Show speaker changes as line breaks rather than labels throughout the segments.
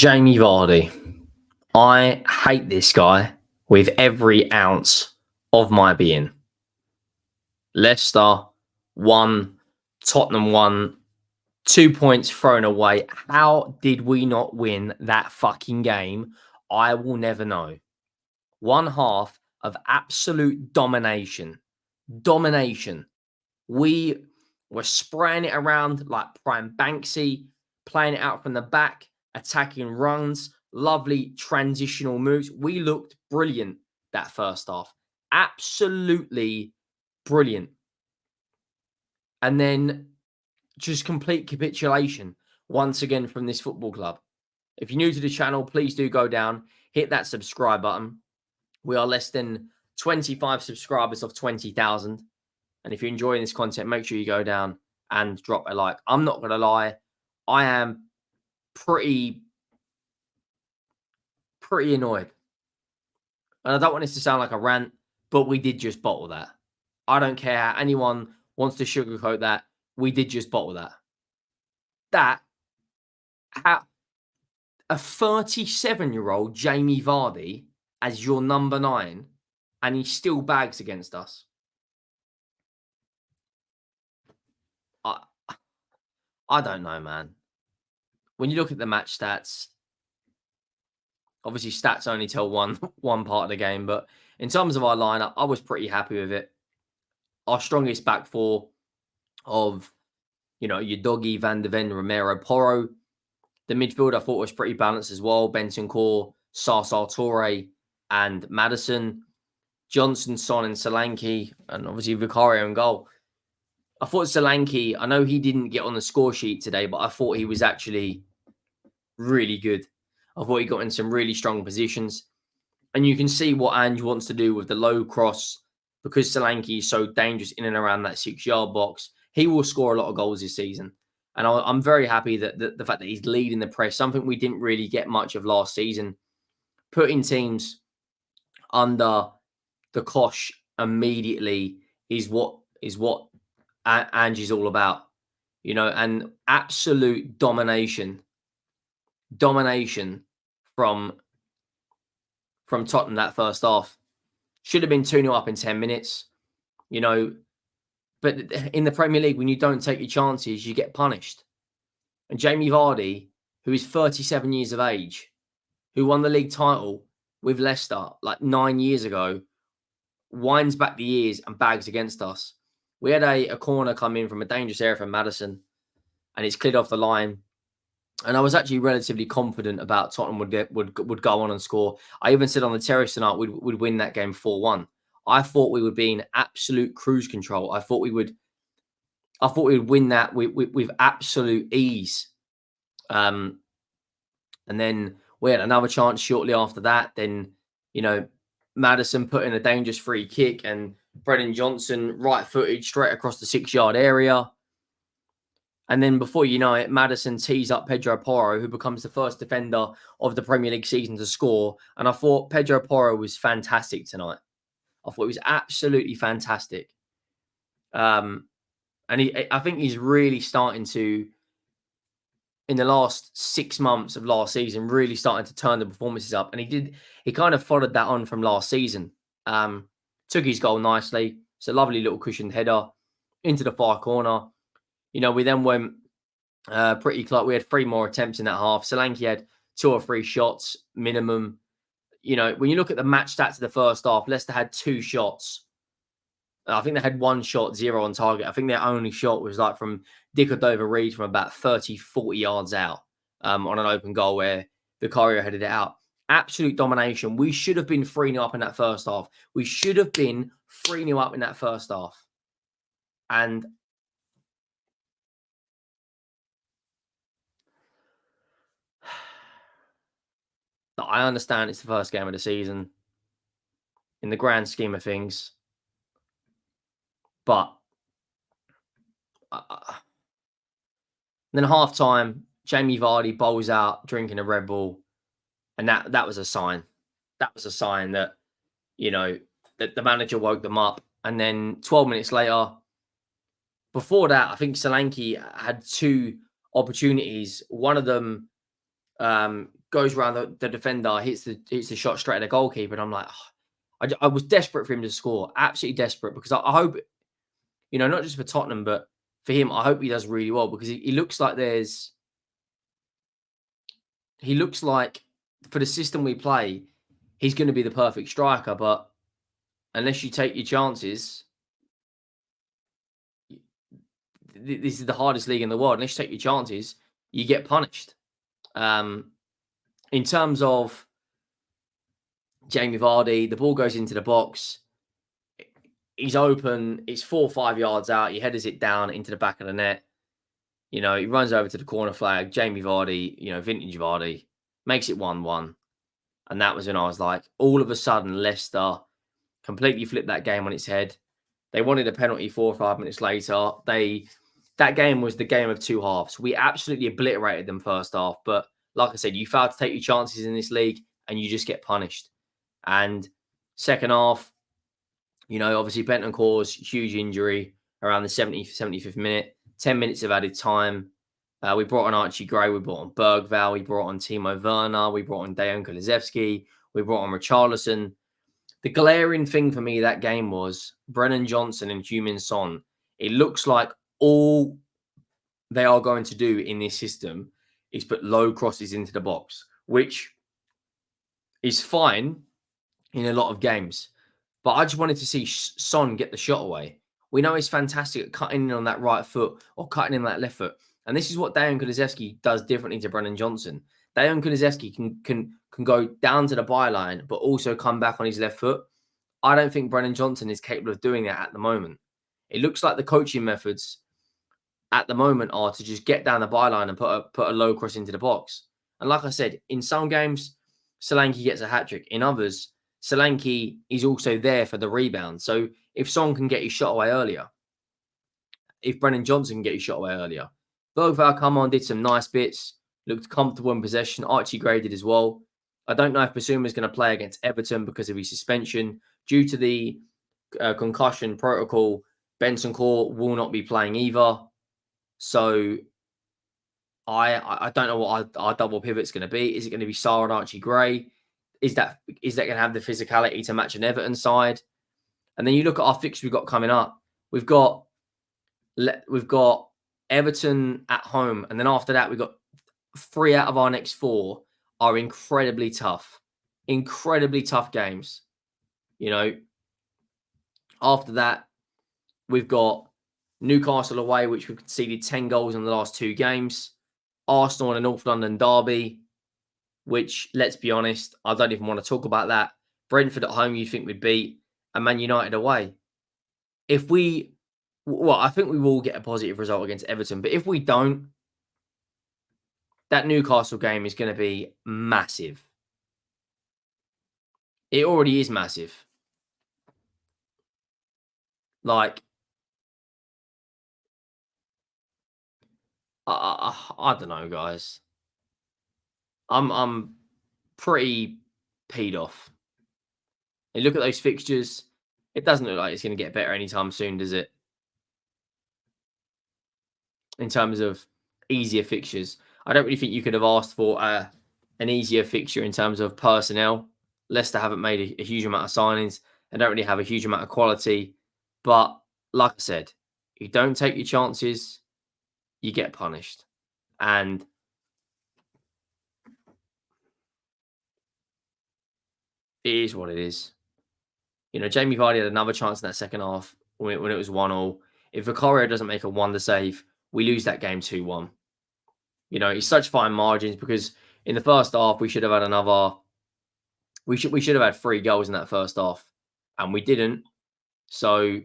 Jamie Vardy. I hate this guy with every ounce of my being. Leicester won, Tottenham won, 2 points thrown away. How did we not win that fucking game? I will never know. One half of absolute domination. Domination. We were spraying it around like Prime Banksy, playing it out from the back, attacking runs, lovely transitional moves. We looked brilliant that first half. Absolutely brilliant. And then just complete capitulation once again from this football club. If you're new to the channel, please do go down, hit that subscribe button. We are less than 25 subscribers of 20,000. And if you're enjoying this content, make sure you go down and drop a like. I'm not going to lie. I am pretty annoyed. And I don't want this to sound like a rant, but we did just bottle that. I don't care how anyone wants to sugarcoat that. We did just bottle that. A 37-year-old Jamie Vardy as your number 9, and he still bags against us. I don't know, man. When you look at the match stats, obviously stats only tell one part of the game, but in terms of our lineup, I was pretty happy with it. Our strongest back four of, your Doggy, Van de Ven, Romero, Porro. The midfield I thought was pretty balanced as well. Bentancur, Sarsar Toure, and Maddison. Johnson, Son, and Solanke, and obviously Vicario in goal. I thought Solanke, I know he didn't get on the score sheet today, but I thought he was actually really good. I thought he got in some really strong positions. And you can see what Ange wants to do with the low cross, because Solanke is so dangerous in and around that 6-yard box. He will score a lot of goals this season. And I'm very happy that the fact that he's leading the press, something we didn't really get much of last season, putting teams under the cosh immediately is what Ange is all about, and absolute domination from Tottenham that first half. Should have been 2-0 up in 10 minutes, but in the Premier League, when you don't take your chances, you get punished. And Jamie Vardy, who is 37 years of age, who won the league title with Leicester like 9 years ago, winds back the ears and bags against us. We had a corner come in from a dangerous area from Maddison, and it's cleared off the line. And I was actually relatively confident about Tottenham would go on and score. I even said on the terrace tonight we'd win that game 4-1. I thought we would be in absolute cruise control. I thought we would win that with absolute ease. And then we had another chance shortly after that. Then, Maddison put in a dangerous free kick, and Brennan Johnson right-footed straight across the 6-yard area. And then before you know it, Maddison tees up Pedro Porro, who becomes the first defender of the Premier League season to score. And I thought Pedro Porro was fantastic tonight. I thought he was absolutely fantastic. And I think he's really starting to, in the last 6 months of last season, really starting to turn the performances up. And he kind of followed that on from last season. Took his goal nicely. It's a lovely little cushioned header into the far corner. We then went pretty close. We had 3 more attempts in that half. Solanke had 2 or 3 shots minimum. When you look at the match stats of the first half, Leicester had 2 shots. I think they had 1 shot, 0 on target. I think their only shot was like from Dick Dover-Reid from about 30, 40 yards out on an open goal where Vicario headed it out. Absolute domination. We should have been 3-0 up in that first half. We should have been 3-0 up in that first half. And I understand it's the first game of the season in the grand scheme of things. But then half-time, Jamie Vardy bowls out drinking a Red Bull. And that was a sign. That was a sign that, that the manager woke them up. And then 12 minutes later, before that, I think Solanke had 2 opportunities. One of them goes around the defender, hits the shot straight at the goalkeeper, and I'm like, I was desperate for him to score, absolutely desperate, because I hope, not just for Tottenham, but for him, I hope he does really well, because he looks like he looks like, for the system we play, he's going to be the perfect striker. But unless you take your chances, this is the hardest league in the world. Unless you take your chances, you get punished. Um, in terms of Jamie Vardy, the ball goes into the box. He's open. It's 4 or 5 yards out. He headers it down into the back of the net. He runs over to the corner flag. Jamie Vardy, vintage Vardy, makes it 1-1. And that was when I was like, all of a sudden, Leicester completely flipped that game on its head. They wanted a penalty 4 or 5 minutes later. That game was the game of two halves. We absolutely obliterated them first half. But like I said, you fail to take your chances in this league and you just get punished. And second half, obviously Benton caused huge injury around the 70th, 75th minute. 10 minutes of added time. We brought on Archie Gray. We brought on Bergval. We brought on Timo Werner. We brought on Dejan Kulusevski. We brought on Richarlison. The glaring thing for me that game was Brennan Johnson and Heung-min Son. It looks like all they are going to do in this system is put low crosses into the box, which is fine in a lot of games. But I just wanted to see Son get the shot away. We know he's fantastic at cutting in on that right foot or cutting in that left foot. And this is what Dejan Kulusevski does differently to Brennan Johnson. Dejan Kulusevski can go down to the byline, but also come back on his left foot. I don't think Brennan Johnson is capable of doing that at the moment. It looks like the coaching methods at the moment are to just get down the byline and put a low cross into the box. And like I said, in some games, Solanke gets a hat-trick. In others, Solanke is also there for the rebound. So if Son can get his shot away earlier, if Brennan Johnson can get his shot away earlier, Bergval come on, did some nice bits, looked comfortable in possession. Archie Gray did as well. I don't know if Basuma is going to play against Everton because of his suspension. Due to the concussion protocol, Benson Court will not be playing either. So I don't know what our double pivot's going to be. Is it going to be Sarr and Archie Gray? Is that going to have the physicality to match an Everton side? And then you look at our fixture we've got coming up. We've got Everton at home, and then after that we've got 3 out of our next 4 are incredibly tough games. After that we've got Newcastle away, which we've conceded 10 goals in the last 2 games. Arsenal and a North London derby, which, let's be honest, I don't even want to talk about that. Brentford at home, you think we'd beat, and Man United away. I think we will get a positive result against Everton, but if we don't, that Newcastle game is going to be massive. It already is massive. Like, I don't know, guys. I'm pretty peed off. And look at those fixtures. It doesn't look like it's going to get better anytime soon, does it? In terms of easier fixtures, I don't really think you could have asked for an easier fixture in terms of personnel. Leicester haven't made a huge amount of signings. They don't really have a huge amount of quality. But like I said, you don't take your chances, you get punished. And it is what it is. Jamie Vardy had another chance in that second half when it was 1-1. If Vicario doesn't make a wonder save, we lose that game 2-1. It's such fine margins, because in the first half we should have had another. We should have had 3 goals in that first half, and we didn't. So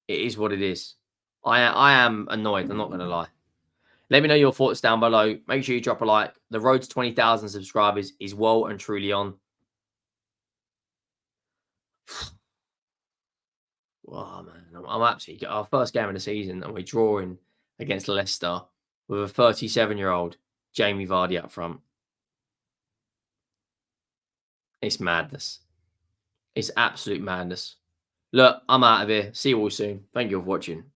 it is what it is. I am annoyed. I'm not going to lie. Let me know your thoughts down below. Make sure you drop a like. The road to 20,000 subscribers is well and truly on. Oh, man. I'm absolutely... Our first game of the season, and we're drawing against Leicester with a 37-year-old Jamie Vardy up front. It's madness. It's absolute madness. Look, I'm out of here. See you all soon. Thank you for watching.